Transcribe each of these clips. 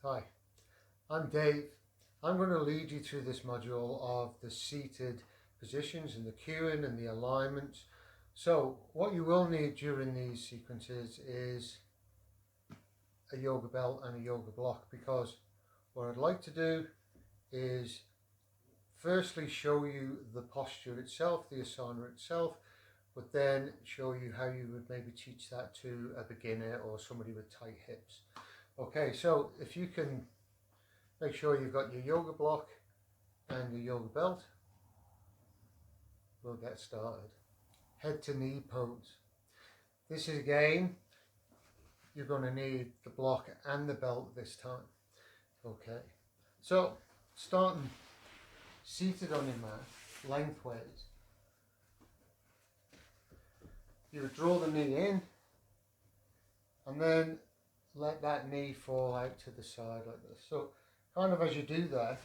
Hi, I'm Dave. I'm going to lead you through this module of the seated positions and the cueing and the alignments. So what you will need during these sequences is a yoga belt and a yoga block, because what I'd like to do is firstly show you the posture itself, the asana itself, but then show you how you would maybe teach that to a beginner or somebody with tight hips. Okay, so if you can make sure you've got your yoga block and your yoga belt, we'll get started. Head to knee pose. This is again, you're going to need the block and the belt this time. Okay, so starting seated on your mat, lengthways. You would draw the knee in and then let that knee fall out to the side like this. So kind of as you do that,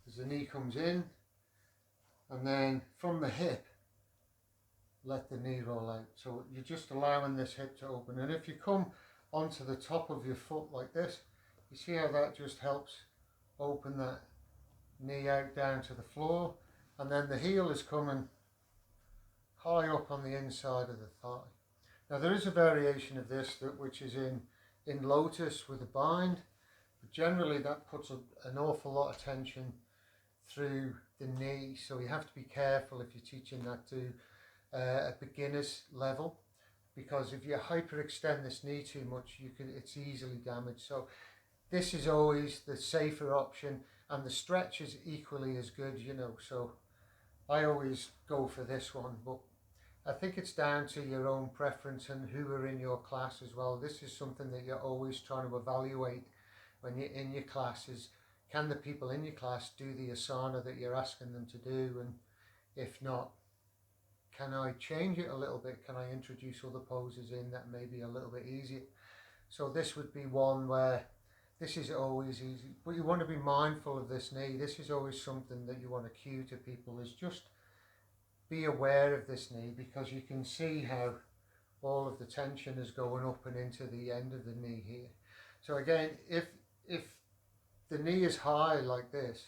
as the knee comes in, and then from the hip, let the knee roll out. So you're just allowing this hip to open. And if you come onto the top of your foot like this, you see how that just helps open that knee out down to the floor. And then the heel is coming high up on the inside of the thigh. Now there is a variation of this which is in lotus with a bind, but generally that puts an awful lot of tension through the knee, so you have to be careful if you're teaching that to a beginner's level, because if you hyperextend this knee too much, it's easily damaged. So this is always the safer option, and the stretch is equally as good, you know, so I always go for this one, but I think it's down to your own preference and who are in your class as well. This is something that you're always trying to evaluate when you're in your classes. Can the people in your class do the asana that you're asking them to do? And if not, can I change it a little bit? Can I introduce other poses in that may be a little bit easier? So this would be one where this is always easy, but you want to be mindful of this knee. This is always something that you want to cue to people, is just be aware of this knee, because you can see how all of the tension is going up and into the end of the knee here. So again, if the knee is high like this,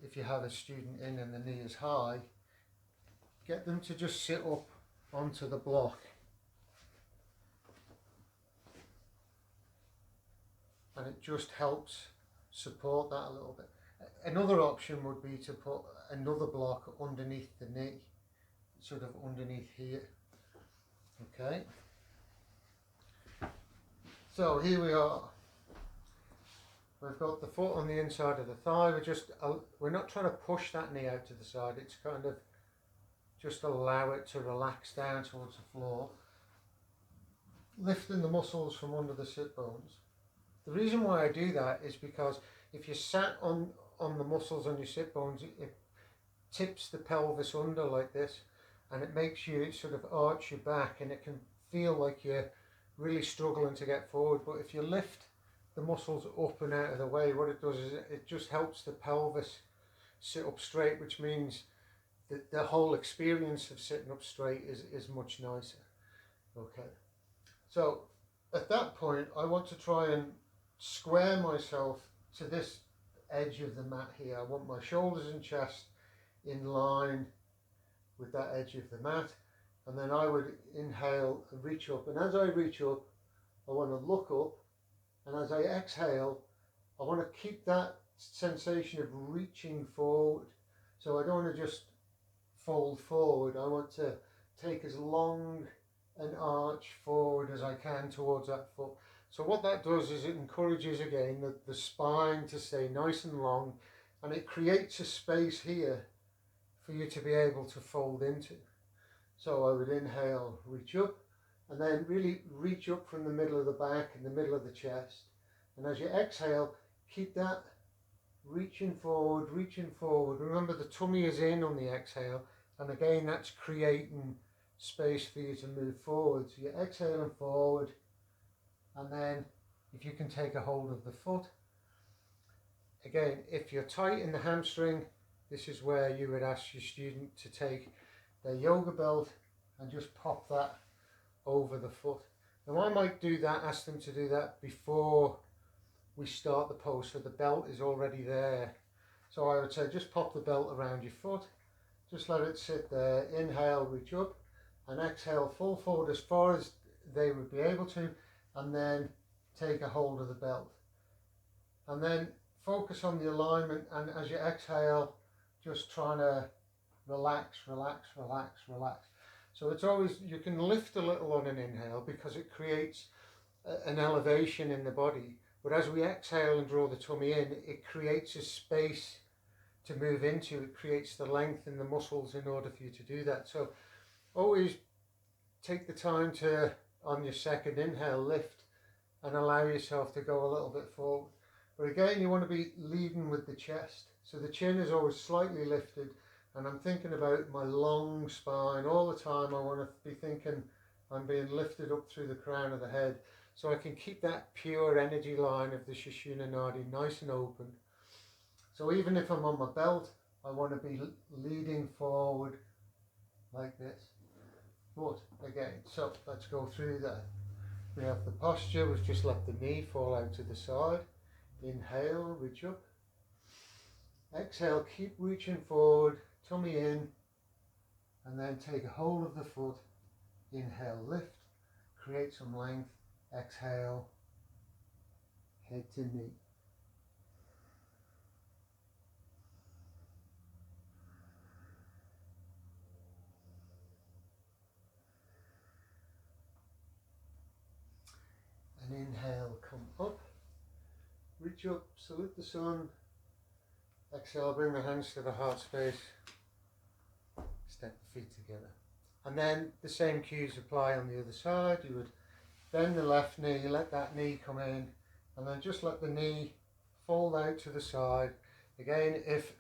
if you have a student in and the knee is high, get them to just sit up onto the block. And it just helps support that a little bit. Another option would be to put another block underneath the knee, sort of underneath here. Okay. So here we are. We've got the foot on the inside of the thigh. We're not trying to push that knee out to the side. It's kind of just allow it to relax down towards the floor, lifting the muscles from under the sit bones. The reason why I do that is because if you sat on the muscles on your sit bones, it tips the pelvis under like this, and it makes you sort of arch your back, and it can feel like you're really struggling to get forward. But if you lift the muscles up and out of the way, what it does is it just helps the pelvis sit up straight, which means that the whole experience of sitting up straight is much nicer. Okay, so at that point I want to try and square myself to this edge of the mat here. I want my shoulders and chest in line with that edge of the mat, and then I would inhale and reach up, and as I reach up I want to look up, and as I exhale I want to keep that sensation of reaching forward. So I don't want to just fold forward, I want to take as long an arch forward as I can towards that foot. So what that does is it encourages again the spine to stay nice and long, and it creates a space here for you to be able to fold into. So I would inhale, reach up, and then really reach up from the middle of the back and the middle of the chest. And as you exhale, keep that reaching forward, reaching forward. Remember, the tummy is in on the exhale, and again that's creating space for you to move forward. So you're exhaling forward, and then if you can take a hold of the foot. Again, if you're tight in the hamstring, this is where you would ask your student to take their yoga belt and just pop that over the foot. Now I might do that, ask them to do that before we start the pose, so the belt is already there. So I would say just pop the belt around your foot, just let it sit there, inhale, reach up, and exhale, fall forward as far as they would be able to, and then take a hold of the belt. And then focus on the alignment, and as you exhale, just trying to relax, relax, relax, relax. So it's always, you can lift a little on an inhale because it creates an elevation in the body. But as we exhale and draw the tummy in, it creates a space to move into. It creates the length in the muscles in order for you to do that. So always take the time to, on your second inhale, lift and allow yourself to go a little bit forward. But again, you want to be leading with the chest. So the chin is always slightly lifted, and I'm thinking about my long spine all the time. I want to be thinking I'm being lifted up through the crown of the head, so I can keep that pure energy line of the Sushumna Nadi nice and open. So even if I'm on my belt, I want to be leading forward like this. But again, so let's go through that. We have the posture, we've just let the knee fall out to the side. Inhale, reach up. Exhale, keep reaching forward, tummy in, and then take a hold of the foot. Inhale, lift, create some length. Exhale, head to knee. And inhale, come up, reach up, salute the sun. Exhale, bring the hands to the heart space, step the feet together. And then the same cues apply on the other side. You would bend the left knee, let that knee come in, and then just let the knee fold out to the side. Again, if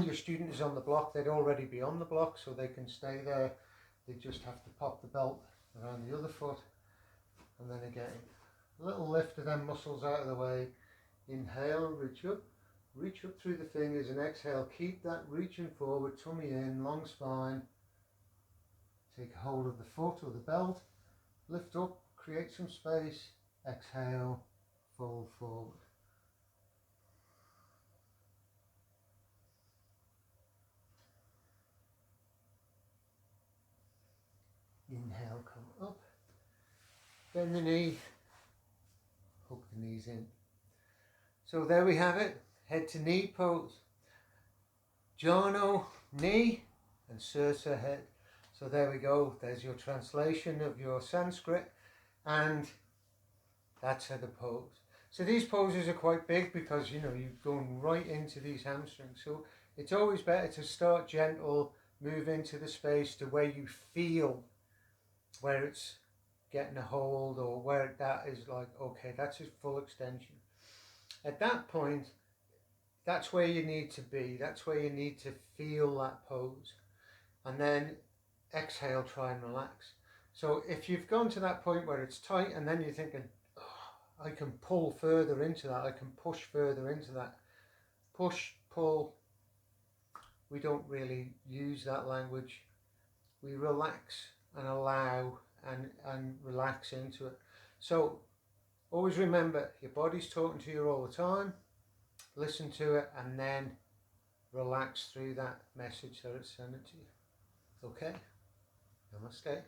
your student is on the block, they'd already be on the block, so they can stay there. They just have to pop the belt around the other foot. And then again, a little lift of them muscles out of the way. Inhale, reach up through the fingers, and exhale, keep that reaching forward, tummy in, long spine. Take hold of the foot or the belt, lift up, create some space, exhale, fold forward. Inhale, come up, bend the knee, hook the knees in. So there we have it, head to knee pose. Janu, knee, and Sirsa, head. So there we go, there's your translation of your Sanskrit, and that's how the pose. So these poses are quite big because, you know, you're going right into these hamstrings. So it's always better to start gentle, move into the space to where you feel where it's getting a hold, or where that is like, okay, that's a full extension. At that point, that's where you need to be. That's where you need to feel that pose. And then exhale, try and relax. So if you've gone to that point where it's tight and then you're thinking, oh, I can pull further into that, I can push further into that. Push, pull, we don't really use that language. We relax and allow and relax into it. So always remember, your body's talking to you all the time. Listen to it and then relax through that message that it's sending to you. Okay? Namaste.